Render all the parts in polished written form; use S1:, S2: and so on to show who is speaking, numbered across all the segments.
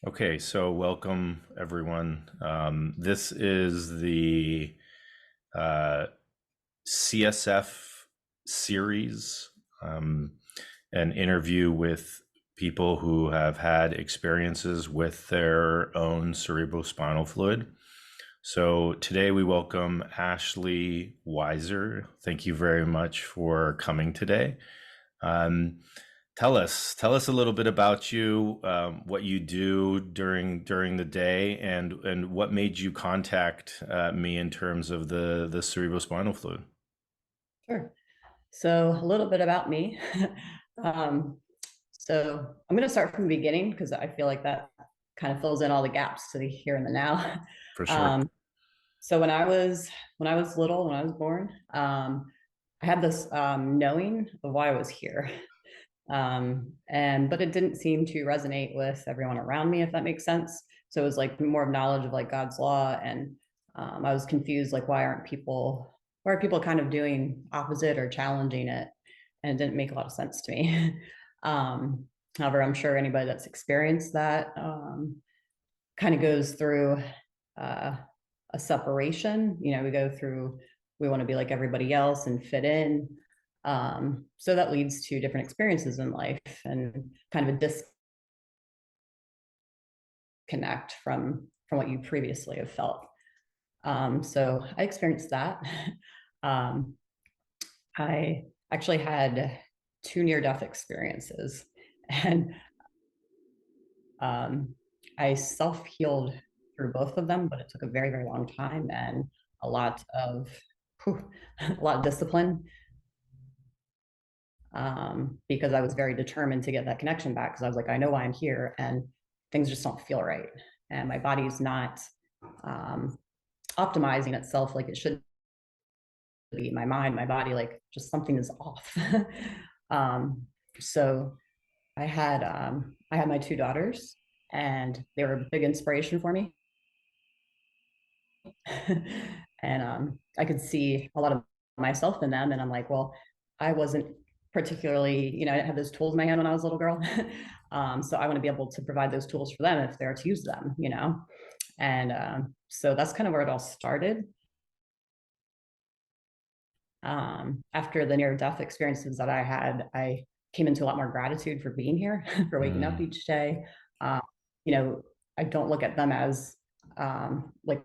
S1: Okay, so welcome everyone. This is the uh, CSF series, an interview with people who have had experiences with their own cerebrospinal fluid. So today we welcome Ashley Weisser. Thank you very much for coming today. Um, tell us a little bit about you, what you do during the day, and what made you contact me in terms of the cerebrospinal fluid.
S2: Sure. So a little bit about me. um, so I'm going to start from the beginning because I feel like that kind of fills in all the gaps to the here and the now.
S1: For sure.
S2: Um, so when I was little, when I was born, I had this knowing of why I was here, and but it didn't seem to resonate with everyone around me, if that makes sense. So it was like more of knowledge of like God's law, and I was confused, like why are people kind of doing opposite or challenging it? And it didn't make a lot of sense to me. um, However, I'm sure anybody that's experienced that kind of goes through uh, a separation. We want to be like everybody else and fit in. So that leads to different experiences in life and kind of a disconnect from what you previously have felt. So I experienced that. um, I actually had two near-death experiences, and um, I self-healed through both of them, but it took a very, very long time and a lot of a lot of discipline, because I was very determined to get that connection back because I was like, I know why I'm here, and things just don't feel right, and my body's not um, optimizing itself like it should be. My mind, my body, like just something is off. um, so I had my two daughters, and they were a big inspiration for me. And I could see a lot of myself in them, and I'm like, well, I wasn't particularly, I didn't have those tools in my hand when I was a little girl. So I want to be able to provide those tools for them if they're to use them. And so that's kind of where it all started. After the near death experiences that I had, I came into a lot more gratitude for being here, for waking up
S1: Mm,
S2: each day. um, you know I don't look at them as like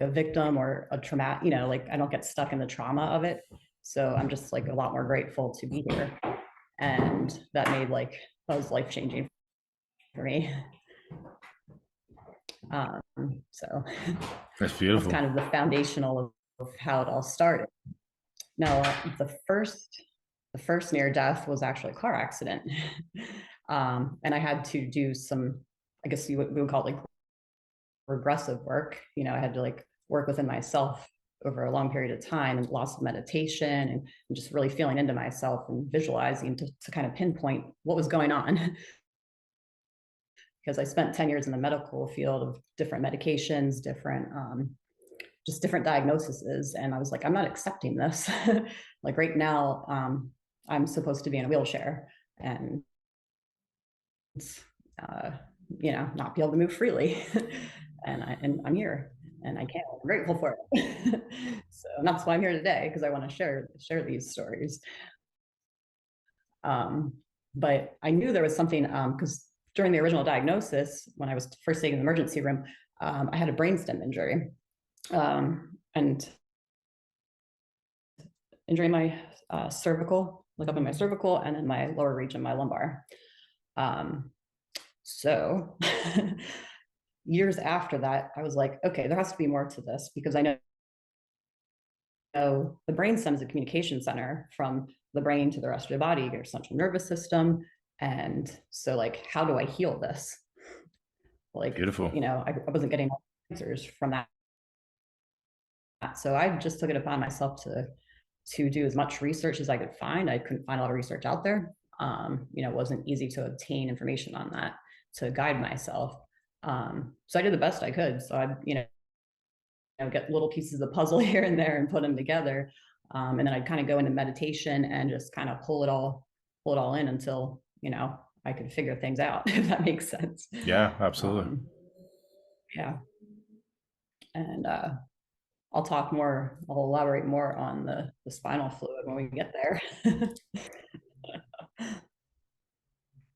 S2: a victim or a trauma. Like I don't get stuck in the trauma of it. So I'm just like a lot more grateful to be here. And that was life changing for me. So
S1: that's
S2: that's
S1: beautiful.
S2: kind of the foundational of how it all started. Now, the first near death was actually a car accident. And I had to do some, I guess we would call it like regressive work. I had to like work within myself over a long period of time, and lots of meditation, and just really feeling into myself and visualizing to kind of pinpoint what was going on. Because I spent 10 years in the medical field of different medications, just different diagnoses. And I was like, I'm not accepting this. Like right now, I'm supposed to be in a wheelchair and, uh, not be able to move freely. And I'm here and I can. I'm grateful for it. So that's why I'm here today, because I want to share these stories. Um, but I knew there was something, because during the original diagnosis, when I was first taken in the emergency room, I had a brainstem injury, and injury in my cervical, like up in my cervical, and in my lower region, my lumbar. Um, so years after that, I was like, okay, there has to be more to this, because I know the brainstem is a communication center from the brain to the rest of the body, your central nervous system. And so, like, how do I heal this? Like,
S1: Beautiful.
S2: I wasn't getting answers from that. So I just took it upon myself to do as much research as I could find. I couldn't find a lot of research out there. It wasn't easy to obtain information on that to guide myself. So I did the best I could. So get little pieces of puzzle here and there and put them together. And then I'd kind of go into meditation and just kind of pull it all in until I could figure things out, if that makes sense.
S1: Yeah, absolutely.
S2: Yeah. And I'll elaborate more on the spinal fluid when we get there.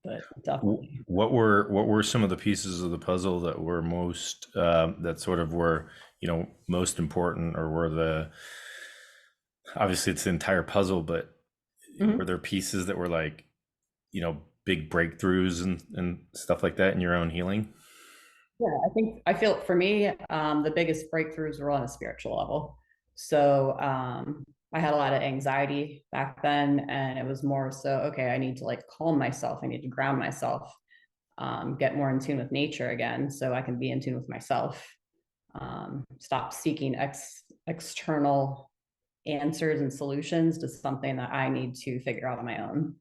S2: But definitely.
S1: What were some of the pieces of the puzzle that were most that sort of were, you know, most important, or were the, obviously it's the entire puzzle, but were
S2: Mhm.
S1: there pieces that were like, you know, big breakthroughs and stuff like that in your own healing?
S2: Yeah, I feel for me, the biggest breakthroughs were on a spiritual level. So I had a lot of anxiety back then, and it was more so, okay, I need to like calm myself. I need to ground myself, get more in tune with nature again, so I can be in tune with myself. Stop seeking external answers and solutions to something that I need to figure out on my own.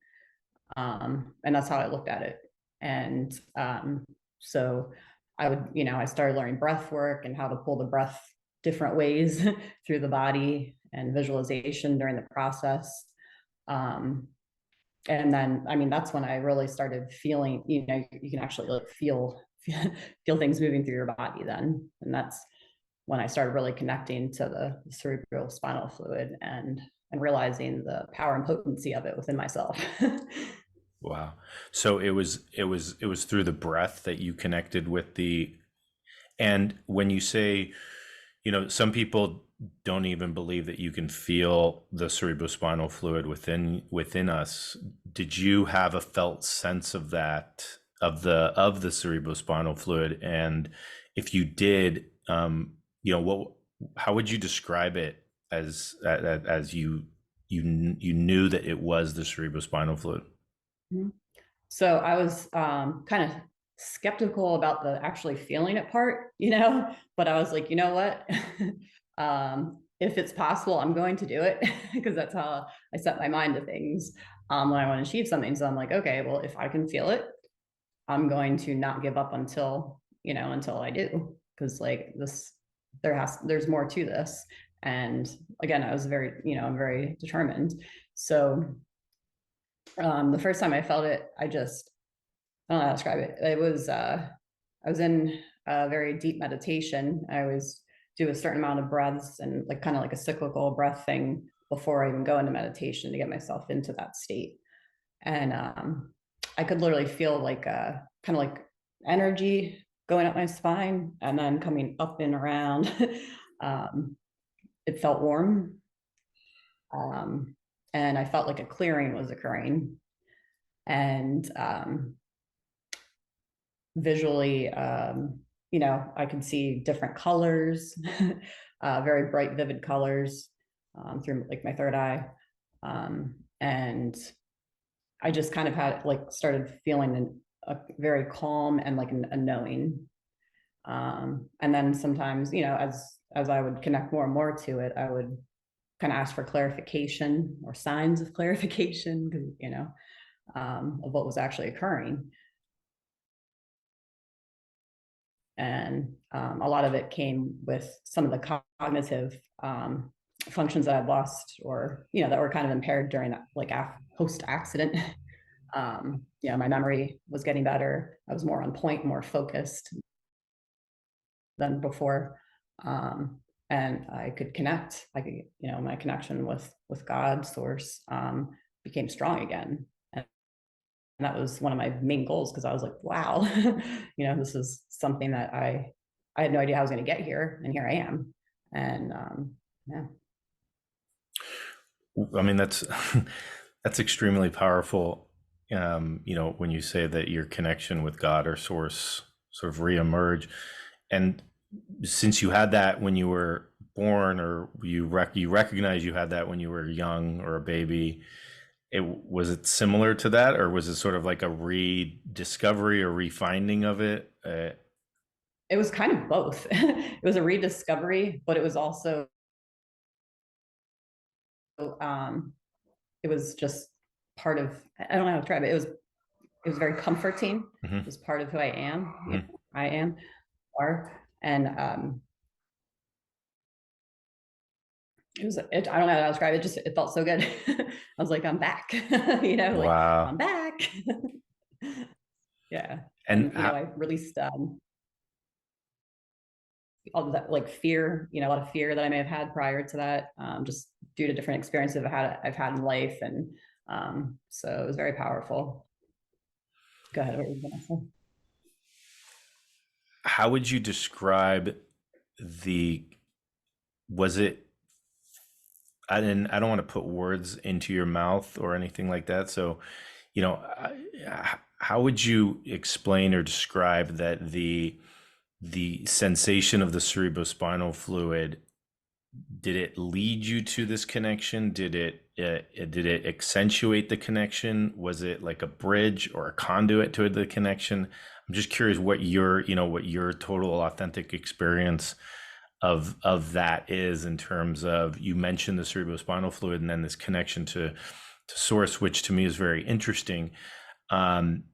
S2: And that's how I looked at it. And so I would, I started learning breath work and how to pull the breath different ways through the body and visualization during the process. Um, and then, I mean, that's when I really started feeling, you can actually like feel things moving through your body then. And that's when I started really connecting to the cerebral spinal fluid and realizing the power and potency of it within myself.
S1: Wow. So it was through the breath that you connected with the, and when you say, you know, some people don't even believe that you can feel the cerebrospinal fluid within us. Did you have a felt sense of that, of the cerebrospinal fluid? And if you did, you know, what, how would you describe it as you knew that it was the cerebrospinal fluid?
S2: So I was kind of skeptical about the actually feeling it part, but I was like, you know what? If it's possible, I'm going to do it because that's how I set my mind to things when I want to achieve something. So I'm like, okay, well, if I can feel it, I'm going to not give up until I do. Because like this, there's more to this. And again, I was I'm very determined. So the first time I felt it, I don't know how to describe it. I was in a very deep meditation. I always do a certain amount of breaths and like kind of like a cyclical breath thing before I even go into meditation to get myself into that state. And I could literally feel like kind of like energy going up my spine and then coming up and around. um, it felt warm. Um, and I felt like a clearing was occurring. And visually, I could see different colors, very bright, vivid colors through like my third eye. And I just kind of had like started feeling a very calm and like a knowing. And then sometimes, as I would connect more and more to it, I would kind of ask for clarification or signs of clarification, of what was actually occurring. And a lot of it came with some of the cognitive functions that I'd lost, or that were kind of impaired during that, like post accident. My memory was getting better. I was more on point, more focused than before, and I could connect. My connection with God, source, became strong again. And that was one of my main goals, because I was like, wow, this is something that I had no idea how I was going to get here, and here I am. And yeah.
S1: I mean, that's that's extremely powerful. You know, when you say that your connection with God or source sort of reemerge, and since you had that when you were born, or you recognize you had that when you were young or a baby, was it similar to that, or was it sort of like a rediscovery or refinding of it?
S2: It was kind of both. It was a rediscovery, but it was also um, it was just part of, I don't know how to describe it. It was very comforting.
S1: Mm-hmm.
S2: It was part of who I am.
S1: Mm-hmm.
S2: I am, are, and I don't know how to describe it. It felt so good. I was like, I'm back. Like
S1: Wow.
S2: I'm back. Yeah.
S1: And
S2: And, I released all that like fear, a lot of fear that I may have had prior to that, just due to different experiences I've had in life. And so it was very powerful. Go ahead. What were you gonna say?
S1: how would you describe the, was it, I don't want to put words into your mouth or anything like that. So, how would you explain or describe that the sensation of the cerebrospinal fluid, did it lead you to this connection? Did it accentuate the connection? Was it like a bridge or a conduit to the connection? I'm just curious what your total authentic experience of that is, in terms of, you mentioned the cerebrospinal fluid and then this connection to source, which to me is very interesting. Um,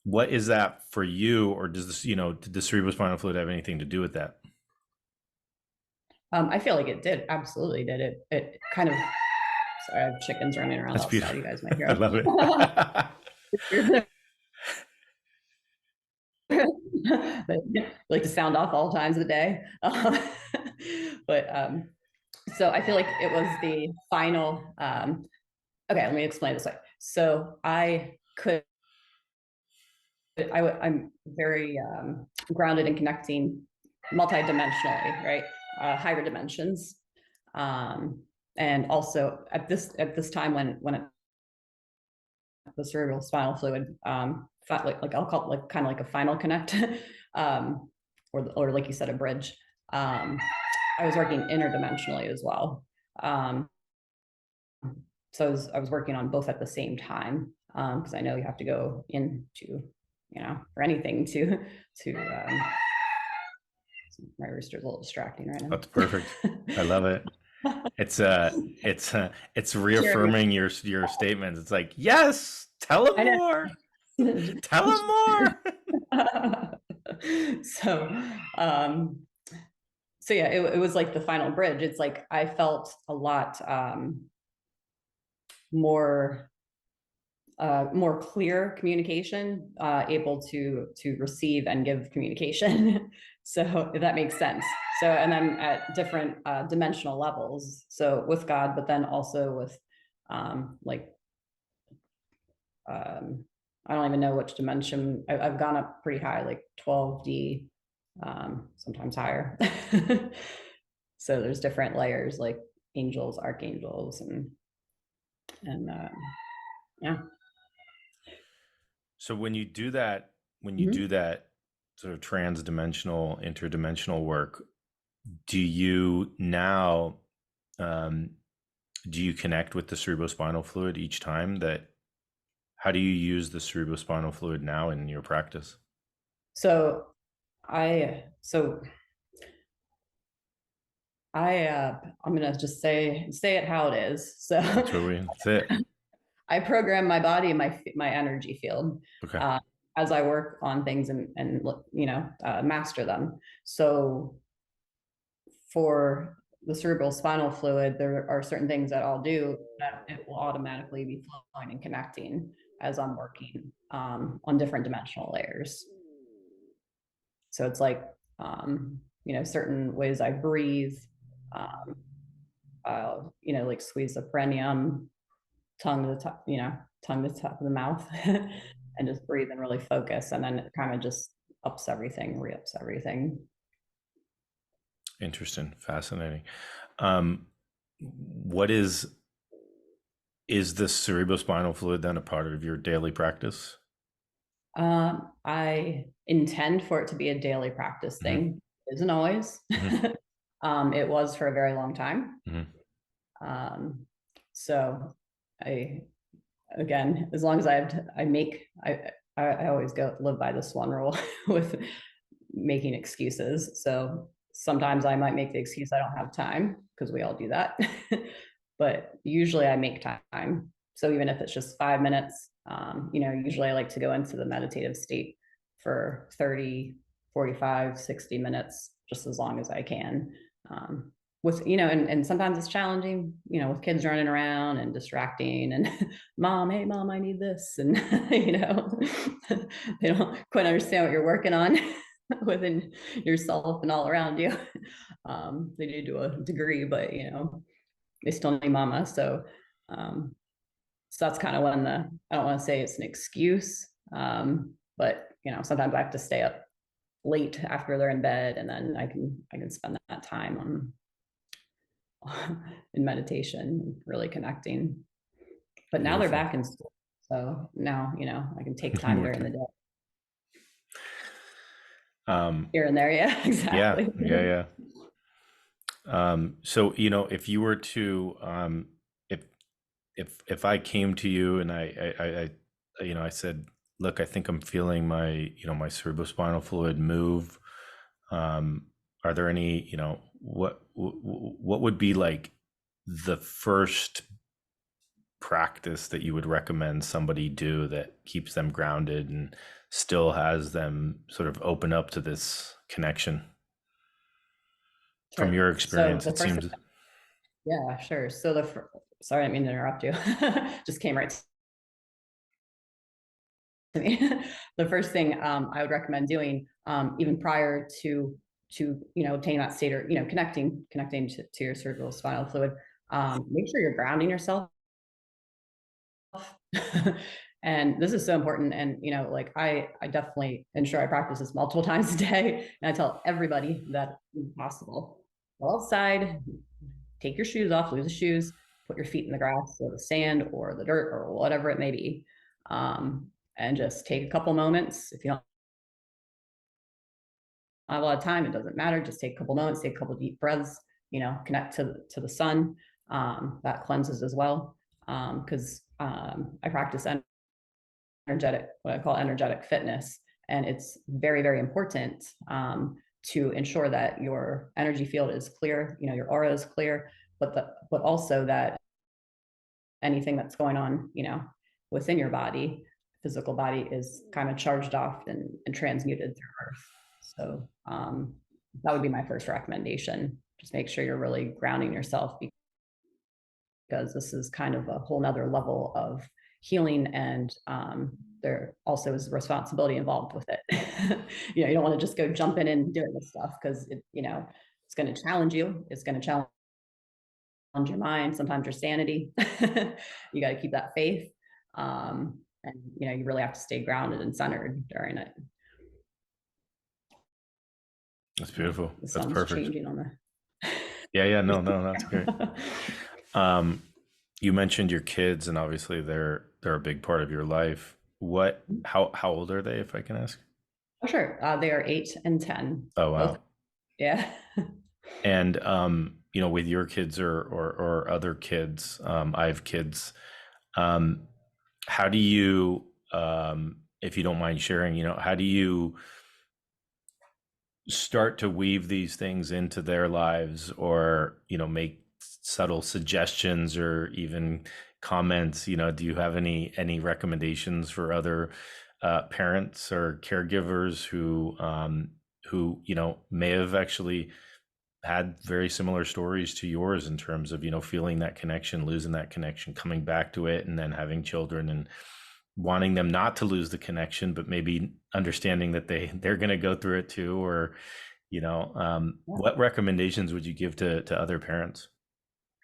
S1: what is that for you, or does this, did the cerebrospinal fluid have anything to do with that?
S2: I feel like it did. Absolutely did. It kind of, sorry, I have chickens running around
S1: That's
S2: outside.
S1: beautiful.
S2: You guys might
S1: I
S2: hear
S1: love it.
S2: them. They like to sound off all times of the day. But so I feel like it was the final. Okay, let me explain this way. So I'm very grounded in connecting multidimensionally, right? Higher dimensions, and also at this time when the cerebral spinal fluid, like I'll call it like kind of like a final connect, or like you said, a bridge. Um, I was working interdimensionally as well. Um, so I was working on both at the same time, because I know you have to go into, for anything to my rooster's a little distracting right
S1: That's perfect. I
S2: now.
S1: love it. It's
S2: Sharing.
S1: reaffirming your statements. It's like, yes, tell him
S2: I
S1: more.
S2: know.
S1: Tell him more.
S2: So um so yeah, it was like the final bridge. It's like I felt a lot more more clear communication, able to receive and give communication. So if that makes sense. So, and then at different dimensional levels. So with God, but then also with like I don't even know which dimension. I've gone up pretty high, like 12D, sometimes higher. So there's different layers, like angels, archangels, and yeah.
S1: So when you do that sort of transdimensional, interdimensional work, do you now, um, do you connect with the cerebrospinal fluid each time that, how do you use the cerebrospinal fluid now in your practice?
S2: So so I'm gonna just say it how it is. So
S1: That's it.
S2: I program my body and my energy field,
S1: Okay.
S2: uh, as I work on things and master them. So for the cerebral spinal fluid, there are certain things that I'll do that it will automatically be flowing and connecting as I'm working on different dimensional layers. So it's like certain ways I breathe. Um, like squeeze the perineum, tongue to the top, tongue to the top of the mouth, and just breathe and really focus, and then it kind of just ups everything, re-ups everything.
S1: Interesting. Fascinating. Um, what is the cerebrospinal fluid then a part of your daily practice?
S2: I intend for it to be a daily practice
S1: Hmm.
S2: thing. It isn't always.
S1: Hmm.
S2: It was for a very long time.
S1: Hmm.
S2: Um, so I, again, as long as I always go live by this one rule with making excuses. So sometimes I might make the excuse I don't have time, because we all do that. But usually I make time. So even if it's just 5 minutes, usually I like to go into the meditative state for 30, 45, 60 minutes, just as long as I can. with, and sometimes it's challenging, with kids running around and distracting and mom, hey mom, I need this. And, they don't quite understand what you're working on within yourself and all around you. They do to a degree, but, they still need mama. Um, so that's kind of when I don't want to say it's an excuse, but, sometimes I have to stay up late after they're in bed, and then I can spend that time in meditation, really connecting. But now they're
S1: Beautiful.
S2: back in school, so now I can take time
S1: More
S2: during the
S1: time.
S2: day
S1: Um,
S2: here and there. Yeah,
S1: yeah,
S2: exactly.
S1: yeah, yeah. So if you were to, if if I came to you and I said, look, I think I'm feeling my, my cerebrospinal fluid move. Um, are there any, what would be like the first practice that you would recommend somebody do that keeps them grounded and still has them sort of open up to this connection? From
S2: Sure.
S1: your
S2: So
S1: experience,
S2: the
S1: it
S2: first
S1: seems.
S2: thing, yeah, sure. So sorry, I didn't mean to interrupt you. Just came right to me. The first thing I would recommend doing, even prior to obtaining that state, or connecting to your cerebral spinal fluid, make sure you're grounding yourself. And this is so important. And like I definitely ensure I practice this multiple times a day, and I tell everybody that it's possible. Go outside, take your shoes off, lose the shoes, put your feet in the grass or the sand or the dirt or whatever it may be, and just take a couple moments. If you don't have a lot of time, it doesn't matter. Just take a couple moments, take a couple deep breaths. Connect to the sun. That cleanses as well, because I practice what I call energetic fitness. And it's very, very important, to ensure that your energy field is clear, your aura is clear, but also that anything that's going on, within your body, physical body, is kind of charged off and transmuted through earth. So that would be my first recommendation. Just make sure you're really grounding yourself, because this is kind of a whole nother level of healing, and there also is responsibility involved with it. You don't want to just go jumping in and doing this stuff, because it's going to challenge you. It's going to challenge your mind, sometimes your sanity. You got to keep that faith. And you really have to stay grounded and centered during it.
S1: That's beautiful.
S2: The
S1: That's
S2: sun's
S1: perfect.
S2: changing on the
S1: Yeah, yeah, no, no, that's great. Um, you mentioned your kids, and obviously they're a big part of your life. How old are they, if I can ask?
S2: Oh, sure. They are 8 and 10,
S1: Oh,
S2: both.
S1: wow.
S2: Yeah.
S1: And with your kids or other kids, I have kids. Um, how do you, if you don't mind sharing, how do you start to weave these things into their lives, or make subtle suggestions or even comments? Do you have any recommendations for other parents or caregivers who may have actually had very similar stories to yours, in terms of feeling that connection, losing that connection, coming back to it, and then having children and wanting them not to lose the connection, but maybe understanding that they're going to go through it too? Or
S2: Yeah.
S1: what recommendations would you give to other parents?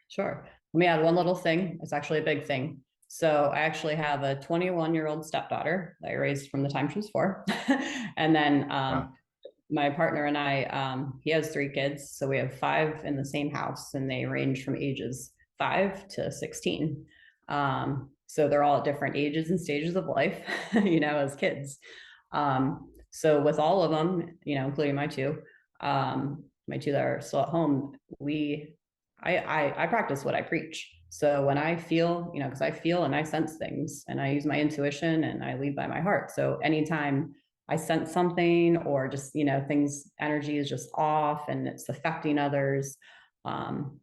S2: Sure. Let me add one little thing. It's actually a big thing. So I actually have a 21-year-old stepdaughter that I raised from the time she was 4. And then
S1: Wow.
S2: my partner and I, he has 3 kids. So we have 5 in the same house, and they range from ages 5 to 16. So they're all at different ages and stages of life, as kids. So with all of them, including my two that are still at home, I practice what I preach. So when I feel, because I feel and I sense things, and I use my intuition and I lead by my heart. So anytime I sense something, or just, things, energy is just off and it's affecting others, um,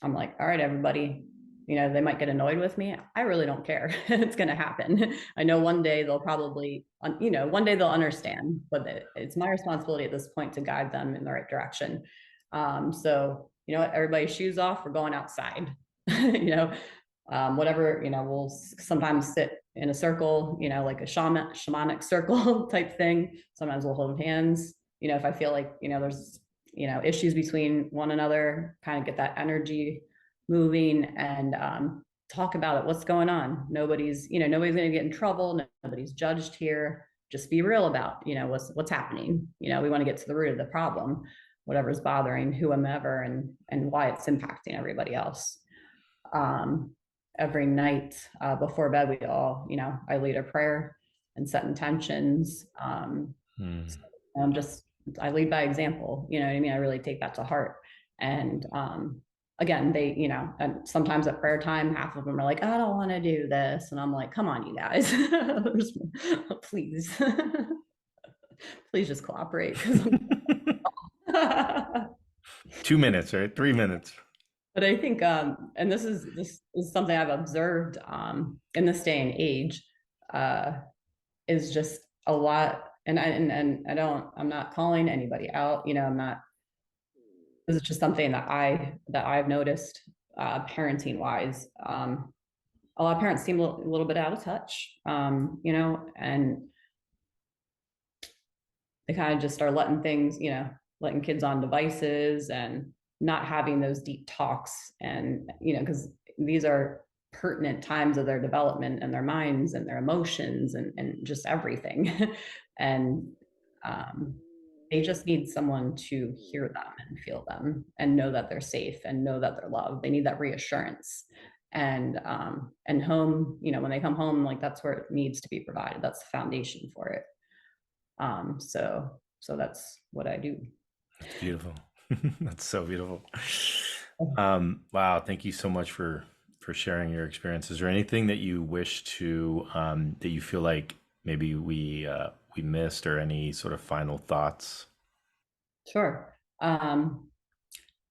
S2: I'm like, all right, everybody, they might get annoyed with me. I really don't care. It's going to happen. I know one day they'll probably, one day they'll understand, but it's my responsibility at this point to guide them in the right direction. So you know what, everybody's shoes off, we're going outside. Whatever, we'll sometimes sit in a circle, like a shamanic circle type thing. Sometimes we'll hold hands, if I feel like, there's, issues between one another, kind of get that energy moving and talk about it. What's going on? Nobody's going to get in trouble. Nobody's judged here. Just be real about, what's happening. We want to get to the root of the problem, whatever's bothering whomever and why it's impacting everybody else. Every night before bed, we all, I lead a prayer and set intentions. So I lead by example, you know what I mean? I really take that to heart. And again, they, and sometimes at prayer time, half of them are like, I don't want to do this. And I'm like, come on, you guys, please, please just cooperate.
S1: 2 minutes, right? 3 minutes.
S2: But I think, and this is something I've observed in this day and age, is just a lot. And I'm not calling anybody out. I'm not. This is just something that I've noticed, parenting wise. A lot of parents seem a little bit out of touch, and they kind of just are letting things, letting kids on devices and not having those deep talks. And, because these are pertinent times of their development and their minds and their emotions and just everything. And they just need someone to hear them and feel them and know that they're safe and know that they're loved. They need that reassurance. And home, when they come home, like that's where it needs to be provided. That's the foundation for it. So that's what I do.
S1: That's beautiful. That's so beautiful. Wow. Thank you so much for sharing your experience. Is there anything that you wish to, that you feel like maybe we missed, or any sort of final thoughts?
S2: Sure.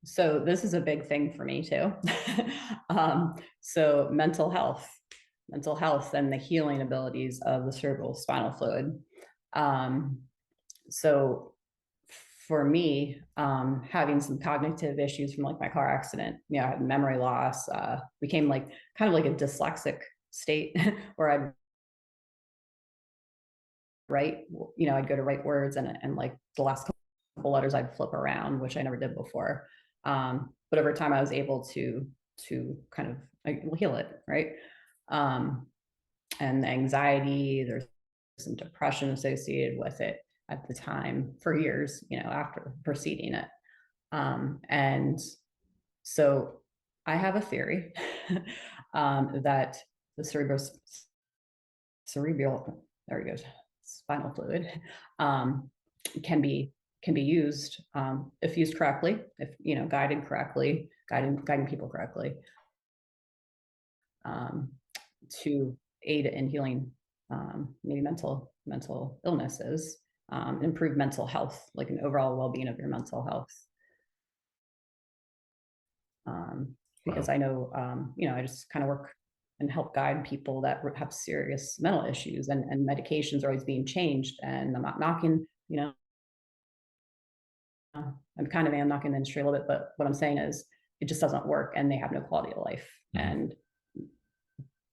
S2: So this is a big thing for me too. So mental health and the healing abilities of the cerebral spinal fluid. So for me, having some cognitive issues from like my car accident, I had memory loss, became like kind of like a dyslexic state where I'd write, I'd go to write words and like the last couple letters I'd flip around, which I never did before. But over time I was able to kind of heal it, right? And the anxiety, there's some depression associated with it at the time for years, after preceding it. And so I have a theory that the cerebral, there he goes, spinal fluid can be used, if used correctly, if guided correctly, guiding people correctly, to aid in healing maybe mental illnesses, improve mental health, like an overall well-being of your mental health. Because wow. I know, I just kind of work and help guide people that have serious mental issues, and medications are always being changed. And I'm not knocking, I'm knocking the industry a little bit, but what I'm saying is it just doesn't work and they have no quality of life. Mm-hmm. And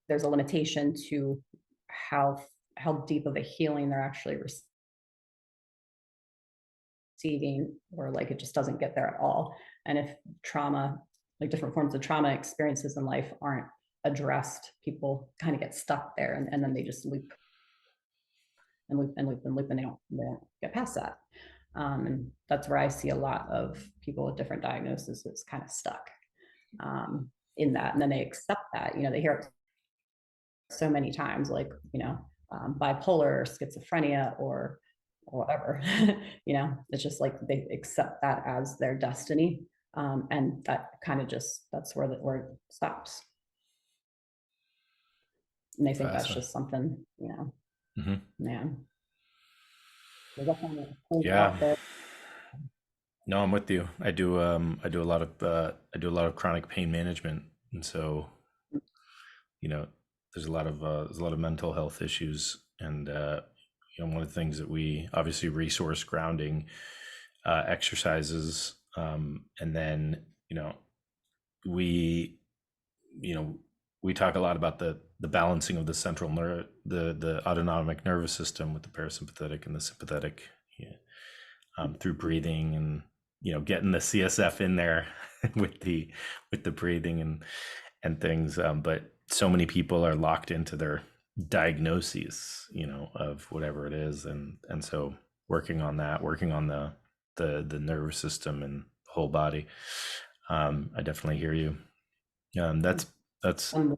S2: there's a limitation to how deep of a healing they're actually receiving, or like it just doesn't get there at all. And if trauma, like different forms of trauma experiences in life, aren't addressed, people kind of get stuck there, and then they just loop and loop and loop and loop, and they don't get past that. And that's where I see a lot of people with different diagnoses that's kind of stuck in that. And then they accept that, they hear it so many times, like, bipolar or schizophrenia or whatever, it's just like they accept that as their destiny. And that kind of just, that's where it stops. And they think that's just something,
S1: mm-hmm.
S2: Man.
S1: Yeah. No, I'm with you. I do a lot of chronic pain management, and so there's a lot of mental health issues, and one of the things that we obviously resource grounding exercises, and then you know, we, you know, we talk a lot about the balancing of the central nerve, the autonomic nervous system with the parasympathetic and the sympathetic, yeah, through breathing and getting the CSF in there with the breathing and things. But so many people are locked into their diagnoses, of whatever it is, and so working on that, working on the nervous system and the whole body. I definitely hear you. That's
S2: I'm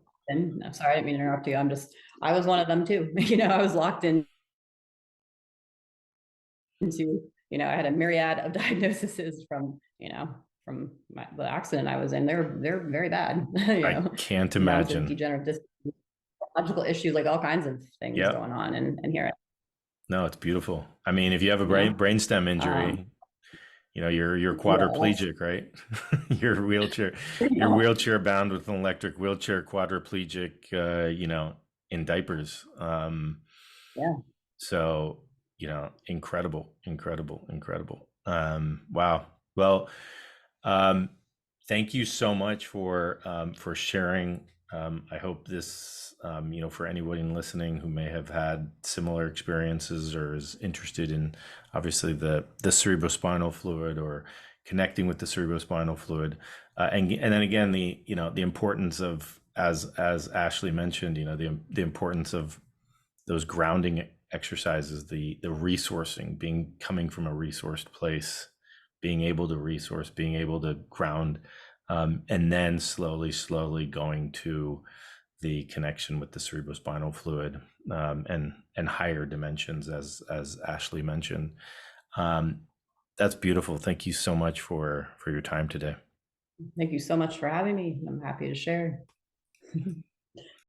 S2: sorry, I didn't mean to interrupt you. I was one of them too. I was locked into, I had a myriad of diagnoses from the accident I was in. They're very bad,
S1: I can't
S2: down to
S1: imagine.
S2: degenerative logical issues, like all kinds of things
S1: Yep.
S2: going on. And here,
S1: No, it's beautiful. I mean, if you have a
S2: you know,
S1: brainstem
S2: um,
S1: injury, you're
S2: yeah,
S1: quadriplegic, right? you're wheelchair
S2: you
S1: you're
S2: know,
S1: wheelchair bound with an electric wheelchair, quadriplegic, in diapers.
S2: yeah.
S1: So, incredible, incredible, incredible. Wow. Well, um, thank you so much for sharing. I hope this, for anyone listening who may have had similar experiences or is interested in obviously the cerebrospinal fluid or connecting with the cerebrospinal fluid, and then again the importance of, as Ashley mentioned, the importance of those grounding exercises, the resourcing, being coming from a resourced place, being able to resource, being able to ground, and then slowly going to the connection with the cerebrospinal fluid, and higher dimensions, as Ashley mentioned. Um, that's beautiful. Thank you so much for your time today.
S2: Thank you so much for having me. I'm happy to share.